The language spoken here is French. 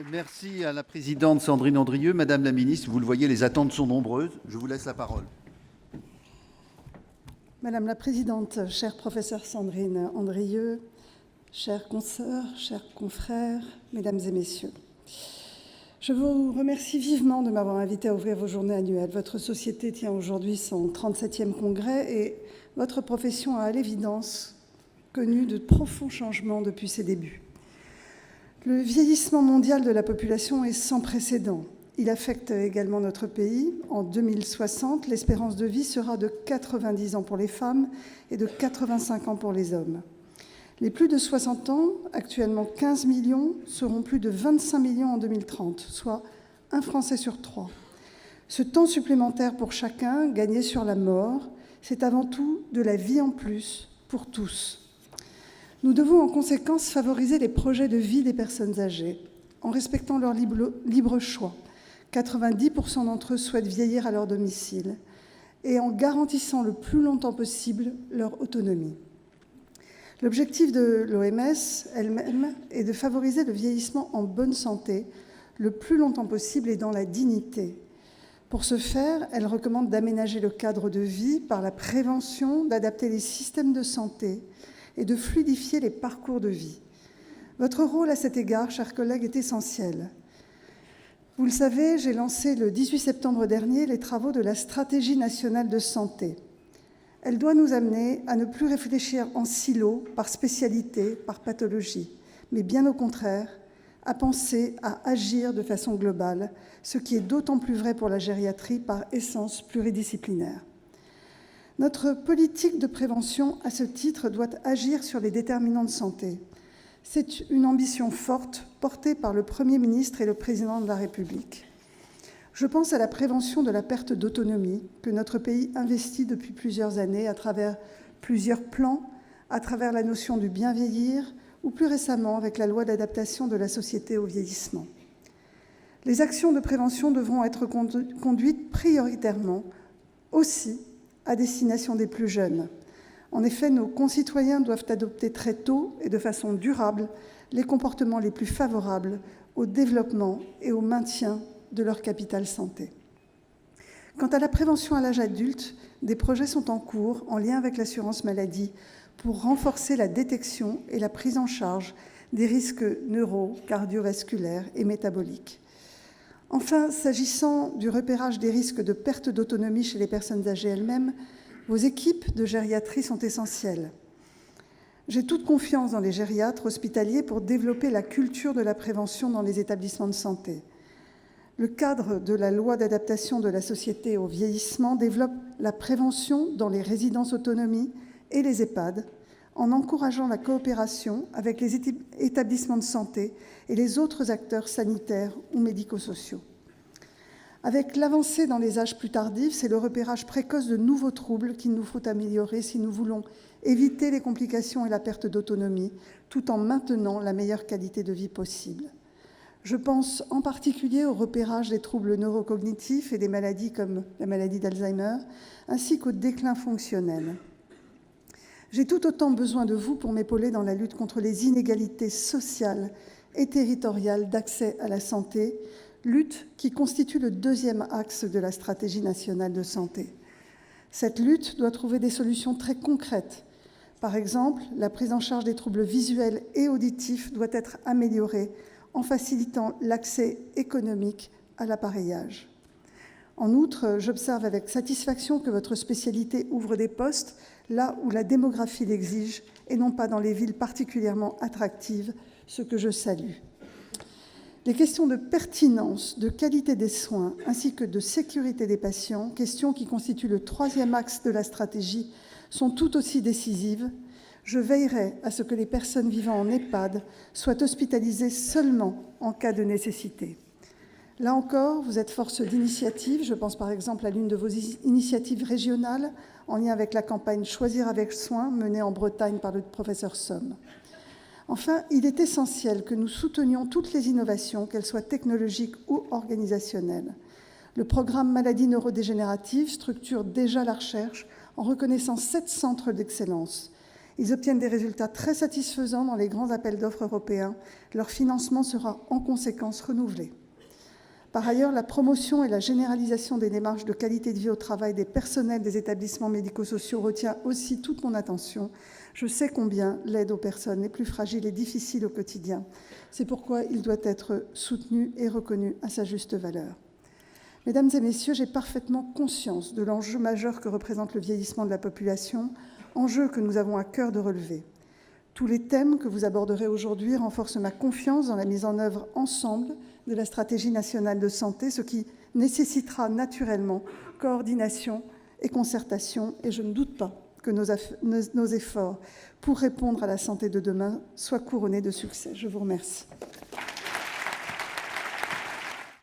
Merci à la présidente Sandrine Andrieux. Madame la ministre, vous le voyez, les attentes sont nombreuses. Je vous laisse la parole. Madame la présidente, chère professeure Sandrine Andrieux, chères consoeurs, chers confrères, mesdames et messieurs, je vous remercie vivement de m'avoir invité à ouvrir vos journées annuelles. Votre société tient aujourd'hui son 37e congrès et votre profession a à l'évidence connu de profonds changements depuis ses débuts. Le vieillissement mondial de la population est sans précédent. Il affecte également notre pays. En 2060, l'espérance de vie sera de 90 ans pour les femmes et de 85 ans pour les hommes. Les plus de 60 ans, actuellement 15 millions, seront plus de 25 millions en 2030, soit un Français sur 3. Ce temps supplémentaire pour chacun, gagné sur la mort, c'est avant tout de la vie en plus pour tous. Nous devons en conséquence favoriser les projets de vie des personnes âgées, en respectant leur libre choix. 90% d'entre eux souhaitent vieillir à leur domicile et en garantissant le plus longtemps possible leur autonomie. L'objectif de l'OMS elle-même est de favoriser le vieillissement en bonne santé le plus longtemps possible et dans la dignité. Pour ce faire, elle recommande d'aménager le cadre de vie par la prévention, d'adapter les systèmes de santé et de fluidifier les parcours de vie. Votre rôle à cet égard, chers collègues, est essentiel. Vous le savez, j'ai lancé le 18 septembre dernier les travaux de la Stratégie nationale de santé. Elle doit nous amener à ne plus réfléchir en silo, par spécialité, par pathologie, mais bien au contraire, à penser, à agir de façon globale, ce qui est d'autant plus vrai pour la gériatrie par essence pluridisciplinaire. Notre politique de prévention, à ce titre, doit agir sur les déterminants de santé. C'est une ambition forte portée par le Premier ministre et le Président de la République. Je pense à la prévention de la perte d'autonomie que notre pays investit depuis plusieurs années à travers plusieurs plans, à travers la notion du bien vieillir ou plus récemment avec la loi d'adaptation de la société au vieillissement. Les actions de prévention devront être conduites prioritairement aussi à destination des plus jeunes. En effet, nos concitoyens doivent adopter très tôt et de façon durable les comportements les plus favorables au développement et au maintien de leur capital santé. Quant à la prévention à l'âge adulte, des projets sont en cours en lien avec l'assurance maladie pour renforcer la détection et la prise en charge des risques neuro, cardiovasculaires et métaboliques. Enfin, s'agissant du repérage des risques de perte d'autonomie chez les personnes âgées elles-mêmes, vos équipes de gériatrie sont essentielles. J'ai toute confiance dans les gériatres hospitaliers pour développer la culture de la prévention dans les établissements de santé. Le cadre de la loi d'adaptation de la société au vieillissement développe la prévention dans les résidences autonomie et les EHPAD, en encourageant la coopération avec les établissements de santé et les autres acteurs sanitaires ou médico-sociaux. Avec l'avancée dans les âges plus tardifs, c'est le repérage précoce de nouveaux troubles qu'il nous faut améliorer si nous voulons éviter les complications et la perte d'autonomie, tout en maintenant la meilleure qualité de vie possible. Je pense en particulier au repérage des troubles neurocognitifs et des maladies comme la maladie d'Alzheimer, ainsi qu'au déclin fonctionnel. J'ai tout autant besoin de vous pour m'épauler dans la lutte contre les inégalités sociales et territoriales d'accès à la santé, lutte qui constitue le deuxième axe de la stratégie nationale de santé. Cette lutte doit trouver des solutions très concrètes. Par exemple, la prise en charge des troubles visuels et auditifs doit être améliorée en facilitant l'accès économique à l'appareillage. En outre, j'observe avec satisfaction que votre spécialité ouvre des postes là où la démographie l'exige et non pas dans les villes particulièrement attractives, ce que je salue. Les questions de pertinence, de qualité des soins ainsi que de sécurité des patients, questions qui constituent le troisième axe de la stratégie, sont tout aussi décisives. Je veillerai à ce que les personnes vivant en EHPAD soient hospitalisées seulement en cas de nécessité. Là encore, vous êtes force d'initiative. Je pense par exemple à l'une de vos initiatives régionales en lien avec la campagne « Choisir avec soin » menée en Bretagne par le professeur Somme. Enfin, il est essentiel que nous soutenions toutes les innovations, qu'elles soient technologiques ou organisationnelles. Le programme Maladies neurodégénératives structure déjà la recherche en reconnaissant 7 centres d'excellence. Ils obtiennent des résultats très satisfaisants dans les grands appels d'offres européens. Leur financement sera en conséquence renouvelé. Par ailleurs, la promotion et la généralisation des démarches de qualité de vie au travail des personnels des établissements médico-sociaux retient aussi toute mon attention. Je sais combien l'aide aux personnes les plus fragiles est difficile au quotidien. C'est pourquoi il doit être soutenu et reconnu à sa juste valeur. Mesdames et messieurs, j'ai parfaitement conscience de l'enjeu majeur que représente le vieillissement de la population, enjeu que nous avons à cœur de relever. Tous les thèmes que vous aborderez aujourd'hui renforcent ma confiance dans la mise en œuvre ensemble de la stratégie nationale de santé, ce qui nécessitera naturellement coordination et concertation, et je ne doute pas que nos efforts pour répondre à la santé de demain soient couronnés de succès. Je vous remercie.